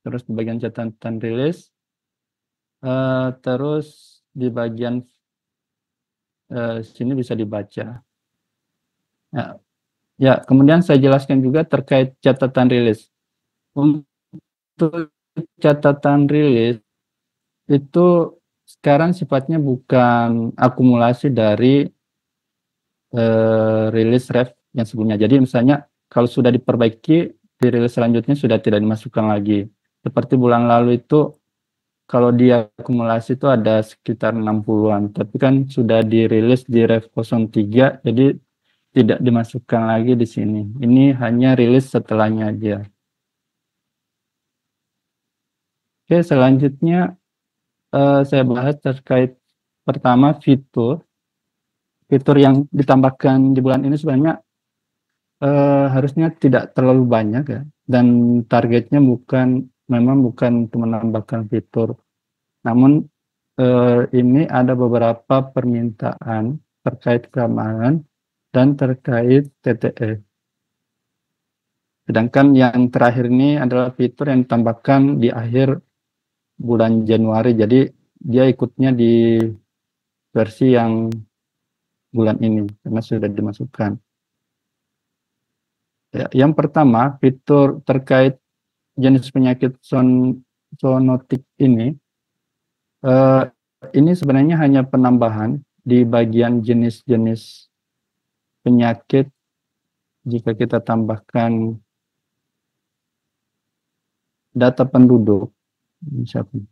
terus di bagian catatan rilis, terus di bagian sini bisa dibaca. Ya, kemudian saya jelaskan juga terkait catatan rilis. Untuk catatan rilis itu sekarang sifatnya bukan akumulasi dari rilis ref yang sebelumnya. Jadi misalnya kalau sudah diperbaiki, di rilis selanjutnya sudah tidak dimasukkan lagi. Seperti bulan lalu itu kalau dia akumulasi itu ada sekitar 60-an, tapi kan sudah dirilis di ref 03, jadi tidak dimasukkan lagi di sini. Ini hanya rilis setelahnya aja. Oke, selanjutnya saya bahas terkait pertama fitur. Fitur yang ditambahkan di bulan ini sebenarnya harusnya tidak terlalu banyak ya, dan targetnya memang bukan untuk menambahkan fitur, namun ini ada beberapa permintaan terkait keamanan dan terkait TTE. Sedangkan yang terakhir ini adalah fitur yang ditambahkan di akhir bulan Januari, jadi dia ikutnya di versi yang bulan ini karena sudah dimasukkan. Ya, yang pertama, fitur terkait jenis penyakit zoonotik ini sebenarnya hanya penambahan di bagian jenis-jenis penyakit. Jika kita tambahkan data penduduk, misalnya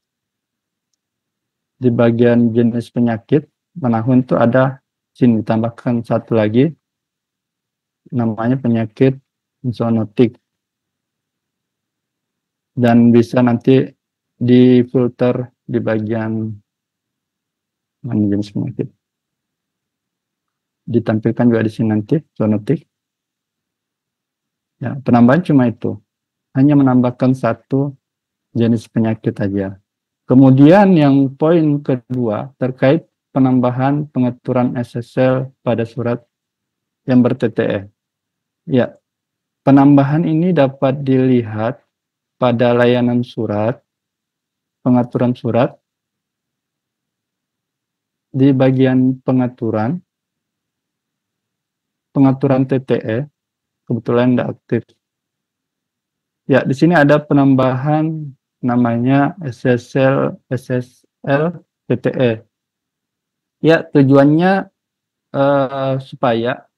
di bagian jenis penyakit menahun itu ada sini ditambahkan satu lagi namanya penyakit zoonotik, dan bisa nanti difilter di bagian jenis penyakit, ditampilkan juga di sini nanti zoonotik. Ya, penambahan cuma itu, hanya menambahkan satu jenis penyakit aja. Kemudian yang poin kedua terkait penambahan pengaturan SSL pada surat yang ber-TTE. Ya, penambahan ini dapat dilihat pada layanan surat, pengaturan surat, di bagian pengaturan TTE, kebetulan tidak aktif. Ya, di sini ada penambahan namanya SSL TTE. Ya, tujuannya supaya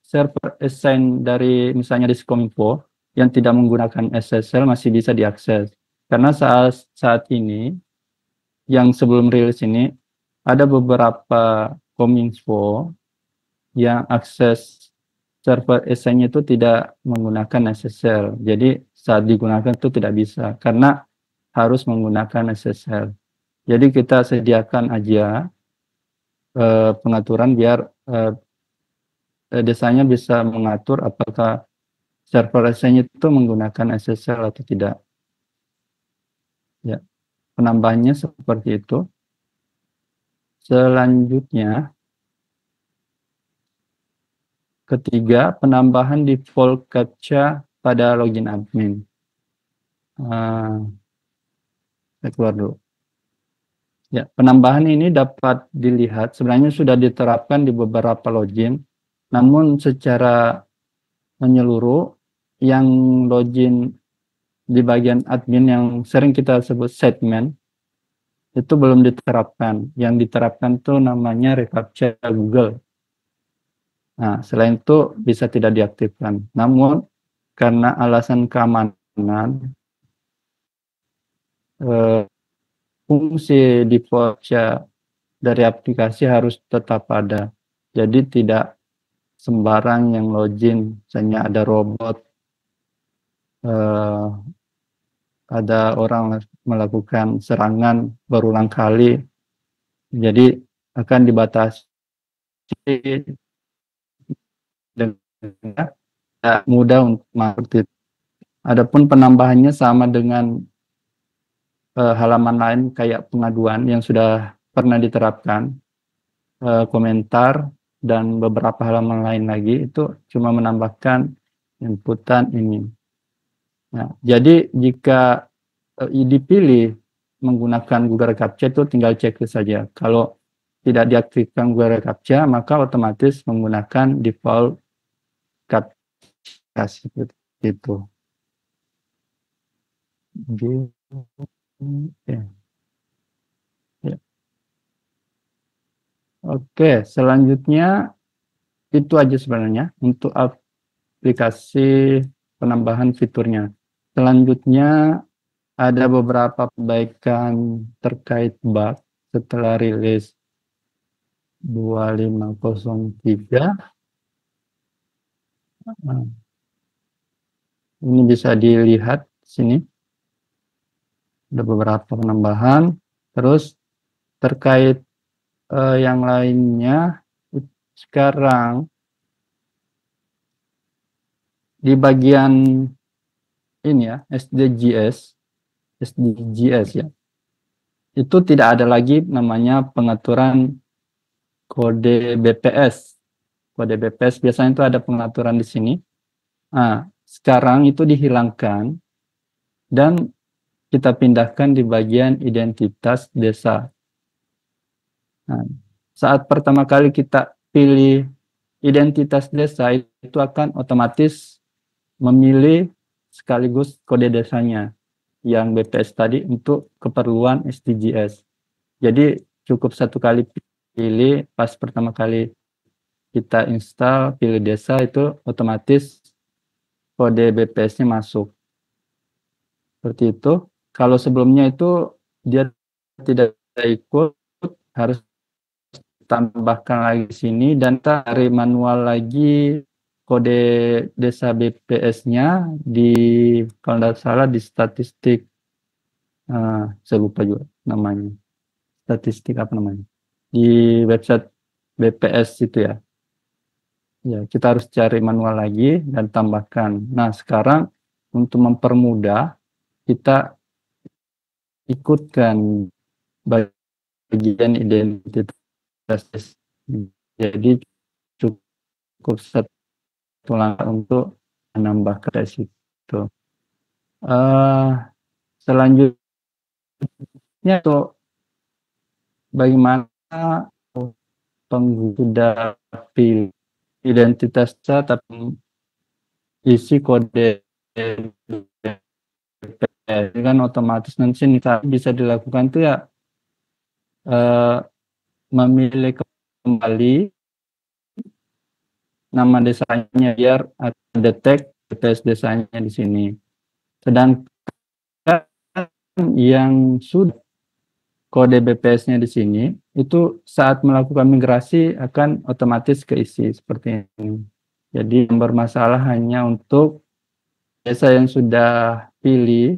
server assign dari misalnya Diskominfo yang tidak menggunakan SSL masih bisa diakses. Karena saat ini, yang sebelum rilis ini, ada beberapa Kominfo yang akses server assign itu tidak menggunakan SSL. Jadi saat digunakan itu tidak bisa, karena harus menggunakan SSL. Jadi kita sediakan aja pengaturan biar desanya bisa mengatur apakah server assign itu menggunakan SSL atau tidak. Ya, penambahannya seperti itu. Selanjutnya, ketiga, penambahan default CAPTCHA pada login admin. Saya keluar dulu. Ya, penambahan ini dapat dilihat sebenarnya sudah diterapkan di beberapa login, namun secara menyeluruh yang login di bagian admin yang sering kita sebut segmen itu belum diterapkan. Yang diterapkan itu namanya reCAPTCHA Google. Nah, selain itu bisa tidak diaktifkan. Namun karena alasan keamanan, fungsi default dari aplikasi harus tetap ada. Jadi tidak sembarang yang login, misalnya ada robot, ada orang melakukan serangan berulang kali, jadi akan dibatasi dengan mudah untuk masuk. Adapun penambahannya sama dengan halaman lain kayak pengaduan yang sudah pernah diterapkan, komentar, dan beberapa halaman lain lagi, itu cuma menambahkan inputan ini. Nah, jadi jika dipilih menggunakan Google CAPTCHA itu tinggal checklist saja. Kalau tidak diaktifkan Google CAPTCHA, maka otomatis menggunakan default CAPTCHA seperti itu. Ya. Oke, selanjutnya itu aja sebenarnya untuk aplikasi penambahan fiturnya. Selanjutnya ada beberapa perbaikan terkait bug setelah rilis 2503. Nah, ini bisa dilihat sini. Ada beberapa penambahan. Terus terkait yang lainnya, sekarang di bagian ini ya, SDGs ya, itu tidak ada lagi namanya pengaturan kode BPS. Kode BPS biasanya itu ada pengaturan di sini. Nah, sekarang itu dihilangkan dan kita pindahkan di bagian identitas desa. Nah, saat pertama kali kita pilih identitas desa, itu akan otomatis memilih sekaligus kode desanya yang BPS tadi untuk keperluan SDGs. Jadi cukup satu kali pilih, pas pertama kali kita install, pilih desa, itu otomatis kode BPS-nya masuk. Seperti itu. Kalau sebelumnya itu dia tidak ikut, harus tambahkan lagi di sini dan cari manual lagi kode desa BPS-nya di, kalau tidak salah, di statistik, saya lupa juga namanya, statistik apa namanya, di website BPS itu ya. Ya, kita harus cari manual lagi dan tambahkan. Nah, sekarang untuk mempermudah, kita ikutkan bagian identitas. Jadi cukup satu langkah untuk menambahkan tes itu. Selanjutnya itu bagaimana pengguna pilih identitasnya tapi isi kode BPS kan otomatis nanti bisa dilakukan tuh ya, memilih kembali nama desanya biar detect BPS desanya di sini. Sedangkan yang sudah kode BPS-nya di sini itu saat melakukan migrasi akan otomatis keisi seperti ini. Jadi yang bermasalah hanya untuk desa yang sudah pilih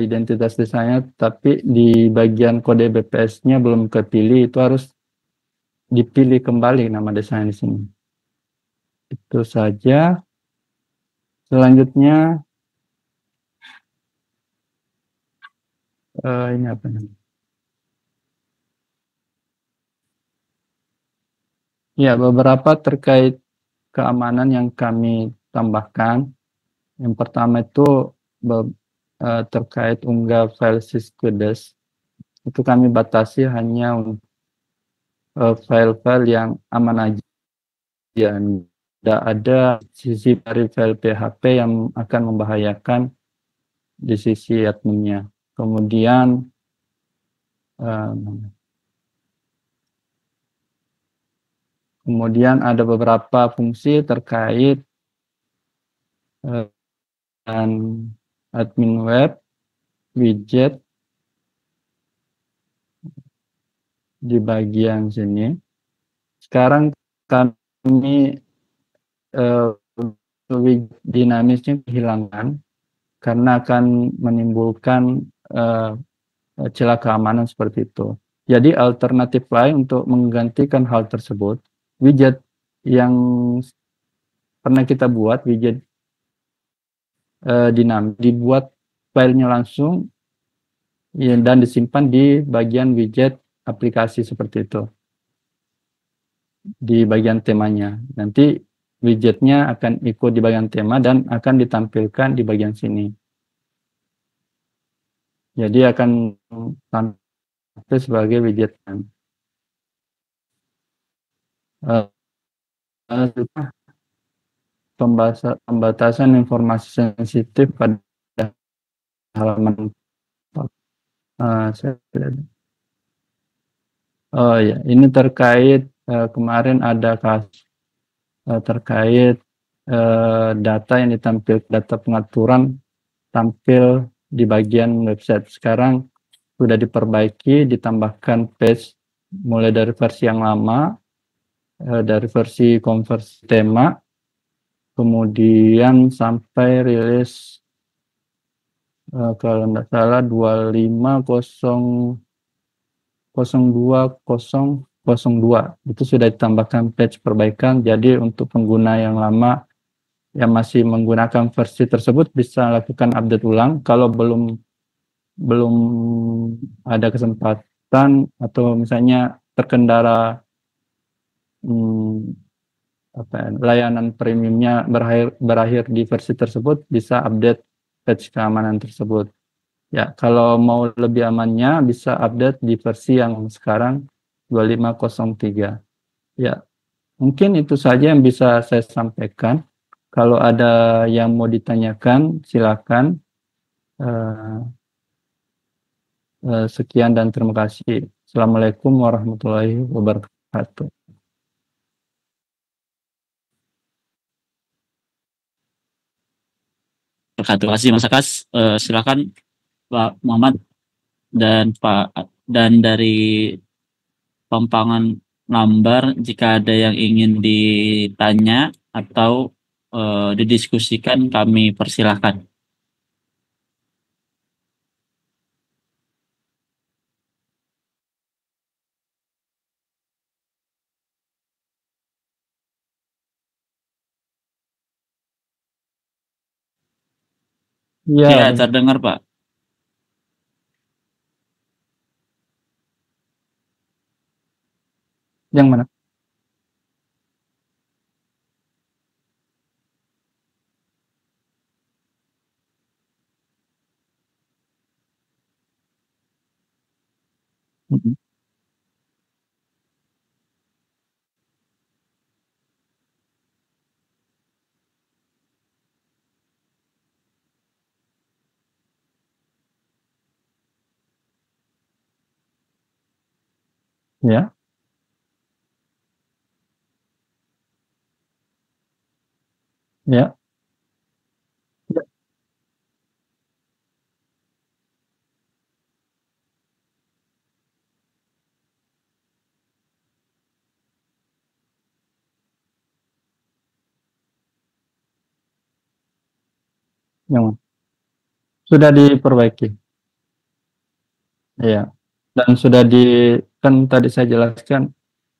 identitas desanya, tapi di bagian kode BPS-nya belum kepilih, itu harus dipilih kembali nama desanya di sini. Itu saja. Selanjutnya ini apa namanya? Ya, beberapa terkait keamanan yang kami tambahkan. Yang pertama itu terkait unggah file syskudes. Itu kami batasi hanya file-file yang aman aja. Tidak ada sisi dari file PHP yang akan membahayakan di sisi adminnya. Kemudian ada beberapa fungsi terkait dan admin web, widget di bagian sini. Sekarang kami widget dinamisnya dihilangkan karena akan menimbulkan celah keamanan seperti itu. Jadi alternatif lain untuk menggantikan hal tersebut, widget yang pernah kita buat, widget dinamis, dibuat filenya langsung ya, dan disimpan di bagian widget aplikasi seperti itu, di bagian temanya. Nanti widgetnya akan ikut di bagian tema dan akan ditampilkan di bagian sini. Jadi akan tampil sebagai widget. Uh, Pembatasan informasi sensitif pada halaman. Saya oh ya, ini terkait kemarin ada kasus terkait data yang ditampilkan, data pengaturan tampil di bagian website. Sekarang sudah diperbaiki, ditambahkan page mulai dari versi yang lama, dari versi konversi tema, kemudian sampai rilis kalau tidak salah 25.02.002 itu sudah ditambahkan patch perbaikan. Jadi untuk pengguna yang lama yang masih menggunakan versi tersebut bisa lakukan update ulang. Kalau belum ada kesempatan atau misalnya terkendala layanan premiumnya berakhir di versi tersebut, bisa update patch keamanan tersebut. Ya, kalau mau lebih amannya bisa update di versi yang sekarang 2503. Ya, mungkin itu saja yang bisa saya sampaikan. Kalau ada yang mau ditanyakan, silakan. Sekian dan terima kasih. Assalamualaikum warahmatullahi wabarakatuh. Terima kasih Mas Akas. Silakan Pak Muhammad dan dari Pampangan Lambar, jika ada yang ingin ditanya atau didiskusikan, kami persilahkan. Ya, terdengar Pak. Yang mana? Ya. Ya. Yang mana? Sudah diperbaiki. Ya. Dan sudah kan tadi saya jelaskan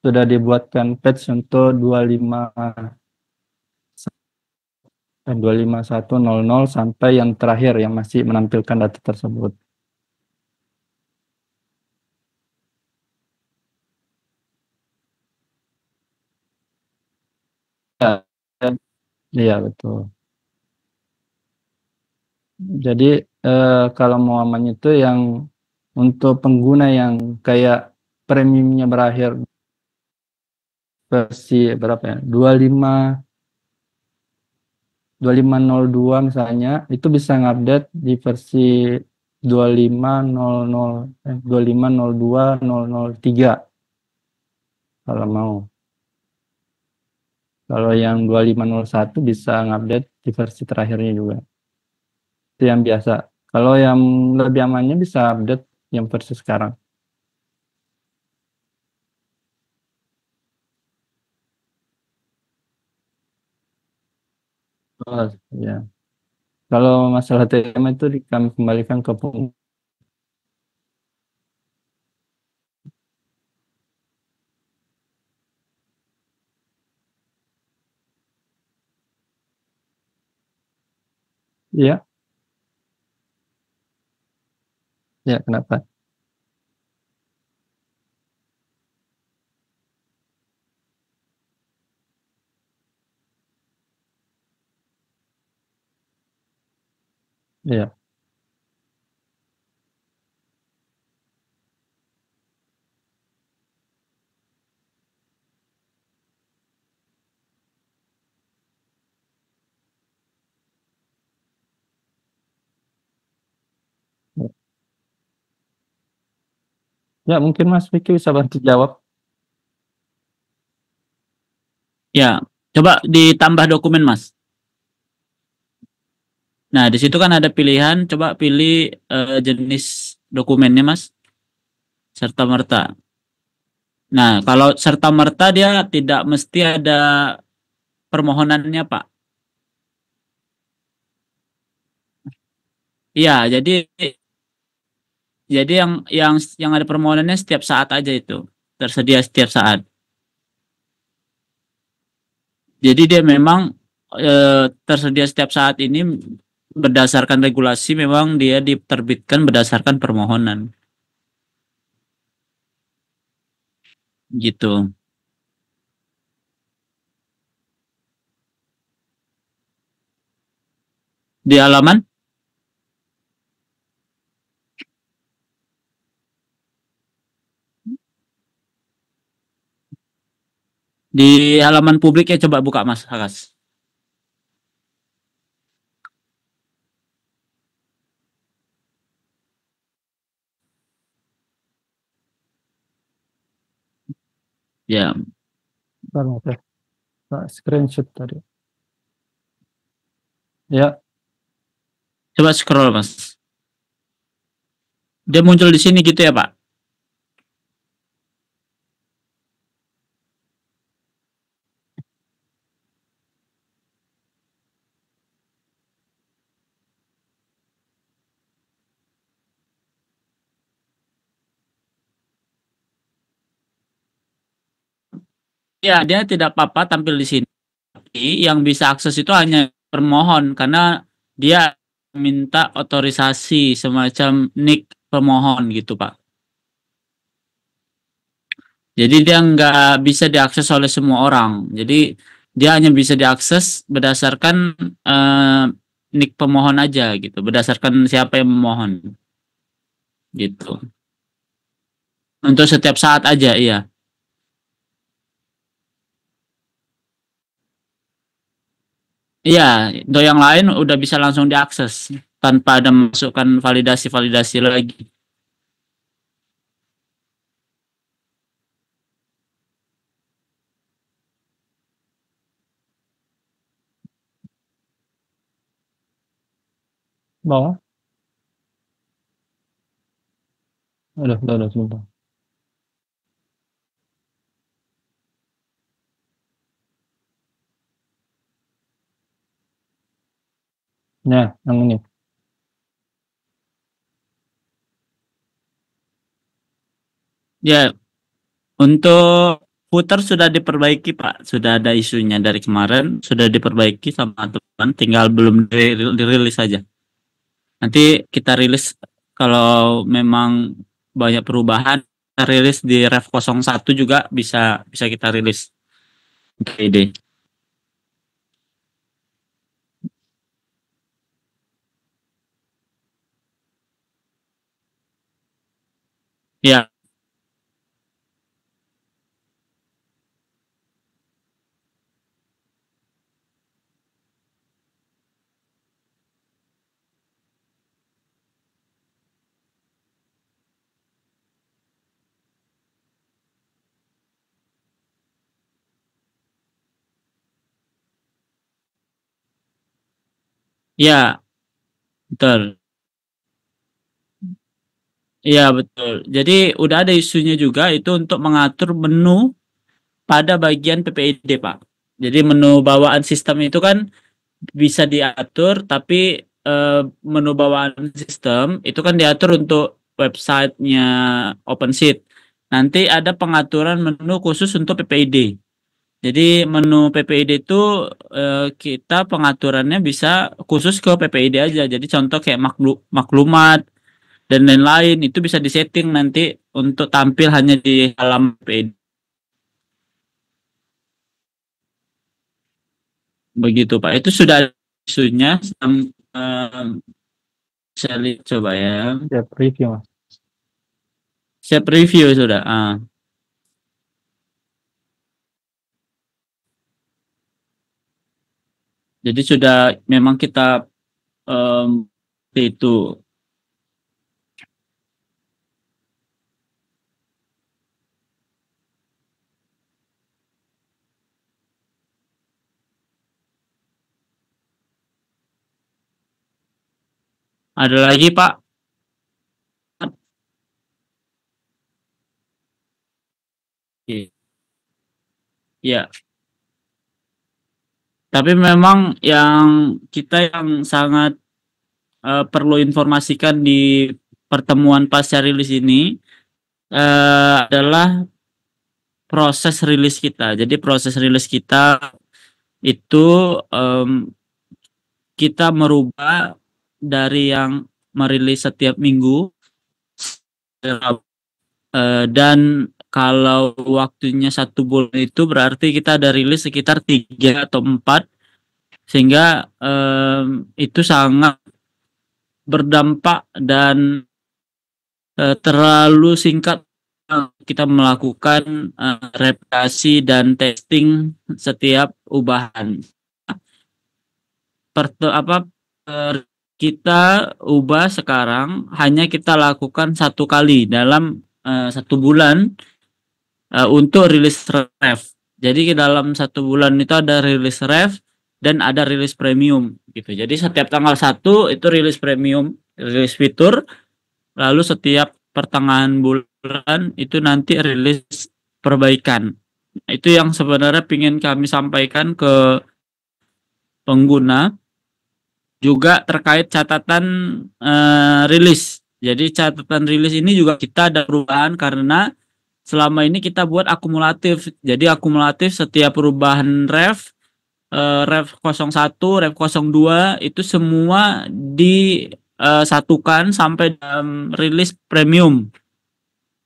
sudah dibuatkan patch untuk 25100 sampai yang terakhir yang masih menampilkan data tersebut. Iya, betul. Jadi kalau mau aman itu yang untuk pengguna yang kayak premiumnya berakhir versi berapa ya? 2502 misalnya, itu bisa ngupdate di versi 2502.003 kalau mau. Kalau yang 2501 bisa ngupdate di versi terakhirnya juga. Itu yang biasa. Kalau yang lebih amannya bisa update yang versi sekarang. Oh, ya. Kalau masalah tema itu kami kembalikan ke ya. Ya, kenapa? Iya. Ya, mungkin Mas Vicky bisa bantu jawab. Ya, coba ditambah dokumen, Mas. Nah, di situ kan ada pilihan, coba pilih jenis dokumennya, Mas. Serta merta. Nah, kalau serta merta dia tidak mesti ada permohonannya, Pak. Iya, jadi yang ada permohonannya setiap saat aja itu. Tersedia setiap saat. Jadi dia memang tersedia setiap saat ini berdasarkan regulasi memang dia diterbitkan berdasarkan permohonan gitu. Di halaman di halaman publiknya coba buka Mas Hakas. Ya, Bentar, Mas, ya. Pak, screenshot tadi. Ya, coba scroll Mas. Dia muncul di sini gitu ya Pak. Ya, dia tidak apa-apa tampil di sini. Tapi yang bisa akses itu hanya permohon karena dia minta otorisasi semacam nick pemohon gitu Pak. Jadi dia nggak bisa diakses oleh semua orang. Jadi dia hanya bisa diakses berdasarkan eh, nick pemohon aja gitu, berdasarkan siapa yang memohon gitu. Untuk setiap saat aja, iya. Iya, untuk yang lain udah bisa langsung diakses tanpa ada masukkan validasi-validasi lagi. bawah. Udah, sebentar. Ya, yang ini. Ya, untuk footer sudah diperbaiki, Pak. Sudah ada isunya dari kemarin, sudah diperbaiki sama teman, tinggal belum dirilis saja. Nanti kita rilis kalau memang banyak perubahan, kita rilis di Rev 01 juga bisa bisa kita rilis. Ide. Ya, ya, betul. Iya, betul. Jadi udah ada isunya juga itu untuk mengatur menu pada bagian PPID, Pak. Jadi menu bawaan sistem itu kan bisa diatur, tapi eh, menu bawaan sistem itu kan diatur untuk websitenya OpenSheet. Nanti ada pengaturan menu khusus untuk PPID. Jadi menu PPID itu kita pengaturannya bisa khusus ke PPID aja. Jadi contoh kayak maklumat dan lain-lain itu bisa disetting nanti untuk tampil hanya di halaman PPID. Begitu Pak. Itu sudah ada isunya. Saya lihat coba ya. Siap review, Mas. Siap review sudah. Jadi sudah memang kita itu. Ada lagi Pak? Oke. Ya, tapi memang yang kita yang sangat perlu informasikan di pertemuan pasca rilis ini adalah proses rilis kita. Jadi proses rilis kita itu kita merubah dari yang merilis setiap minggu dan kalau waktunya 1 bulan itu berarti kita ada rilis sekitar 3 atau 4 sehingga itu sangat berdampak dan terlalu singkat kita melakukan replikasi dan testing setiap ubahan. Kita ubah sekarang hanya kita lakukan 1 kali dalam 1 bulan untuk rilis ref. Jadi dalam 1 bulan itu ada rilis ref dan ada rilis premium gitu. Jadi setiap tanggal 1 itu rilis premium, rilis fitur, lalu setiap pertengahan bulan itu nanti rilis perbaikan. Itu yang sebenarnya ingin kami sampaikan ke pengguna. Juga terkait catatan rilis. Jadi catatan rilis ini juga kita ada perubahan karena selama ini kita buat akumulatif. Jadi akumulatif setiap perubahan ref 01, ref 02 itu semua disatukan sampai dalam rilis premium.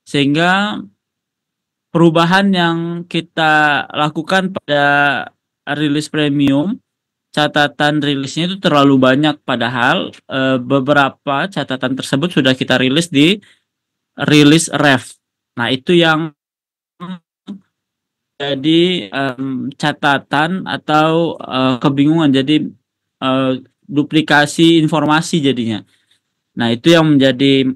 Sehingga perubahan yang kita lakukan pada rilis premium catatan rilisnya itu terlalu banyak, padahal beberapa catatan tersebut sudah kita rilis di rilis ref. Nah, itu yang jadi catatan atau kebingungan, jadi duplikasi informasi jadinya. Nah, itu yang menjadi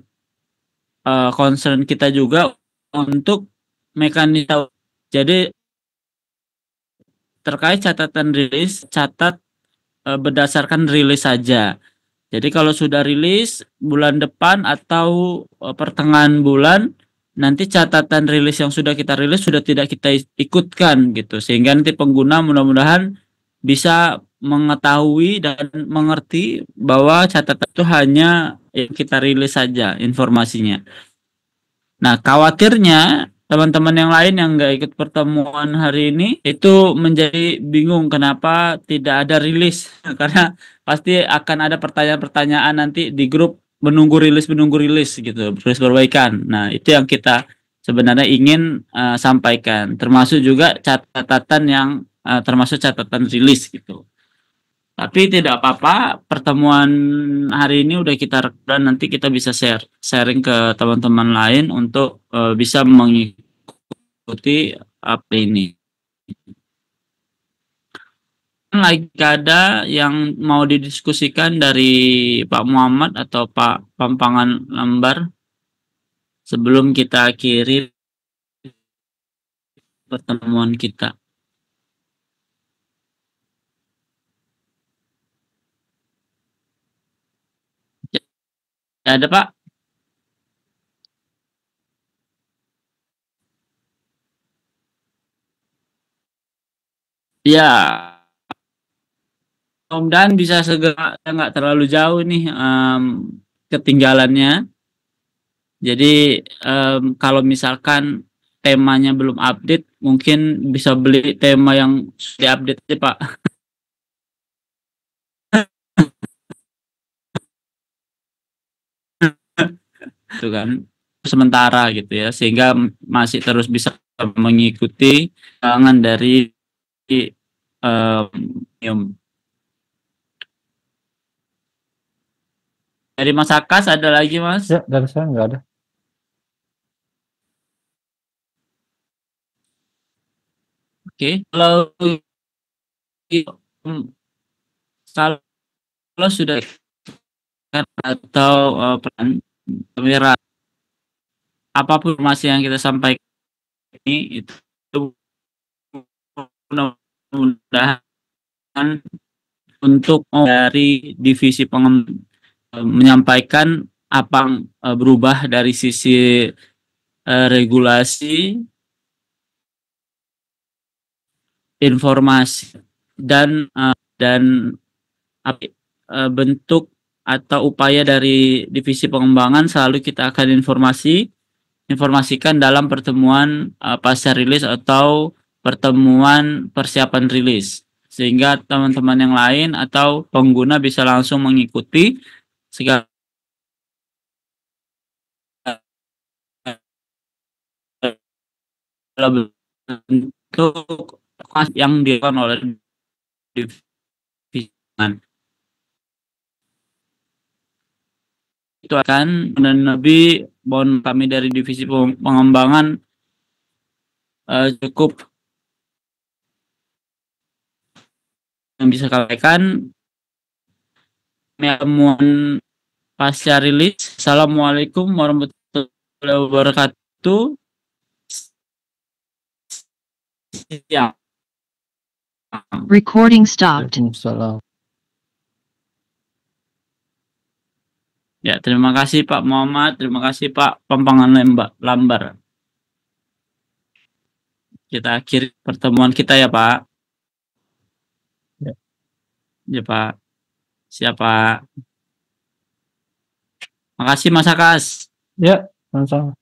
concern kita juga untuk mekanisme. Jadi terkait catatan rilis, catat berdasarkan rilis saja. Jadi kalau sudah rilis bulan depan atau pertengahan bulan, nanti catatan rilis yang sudah kita rilis sudah tidak kita ikutkan gitu. Sehingga nanti pengguna mudah-mudahan bisa mengetahui dan mengerti bahwa catatan itu hanya yang kita rilis saja informasinya. Nah, khawatirnya teman-teman yang lain yang nggak ikut pertemuan hari ini itu menjadi bingung kenapa tidak ada rilis karena pasti akan ada pertanyaan-pertanyaan nanti di grup menunggu rilis gitu, rilis perbaikan. Nah, itu yang kita sebenarnya ingin sampaikan, termasuk juga catatan yang termasuk catatan rilis gitu. Tapi tidak apa-apa, pertemuan hari ini udah kita rekam, nanti kita bisa sharing ke teman-teman lain untuk bisa mengikuti apa ini. Lagi ada yang mau didiskusikan dari Pak Muhammad atau Pak Pampangan Lambar sebelum kita akhiri pertemuan kita. Ada Pak? Ya, mudah-mudahan bisa segera, nggak terlalu jauh nih ketinggalannya. Jadi kalau misalkan temanya belum update, mungkin bisa beli tema yang sudah update aja Pak. Itu kan sementara gitu ya, sehingga masih terus bisa mengikuti tangan dari Dari Mas Akas ada lagi, Mas? Ya, dari saya nggak ada. Oke. Hmm, kalau sudah kan atau peran kamera apapun informasi yang kita sampaikan ini itu mudah-mudahan untuk dari divisi menyampaikan apa yang berubah dari sisi regulasi, informasi dan bentuk atau upaya dari divisi pengembangan selalu kita akan informasikan dalam pertemuan pasca rilis atau pertemuan persiapan rilis sehingga teman-teman yang lain atau pengguna bisa langsung mengikuti segala bentuk yang dilakukan oleh divisi. Itu akan dan lebih mohon kami dari divisi pengembangan cukup yang bisa katakan temuan pasca rilis. Assalamualaikum warahmatullahi wabarakatuh. Siang. Recording stopped. Waalaikumsalam. Ya, terima kasih Pak Muhammad, terima kasih Pak Pampangan Lambar. Kita akhiri pertemuan kita ya Pak. Ya. Ya Pak. Siapa? Makasih Mas Akas. Ya, sama-sama.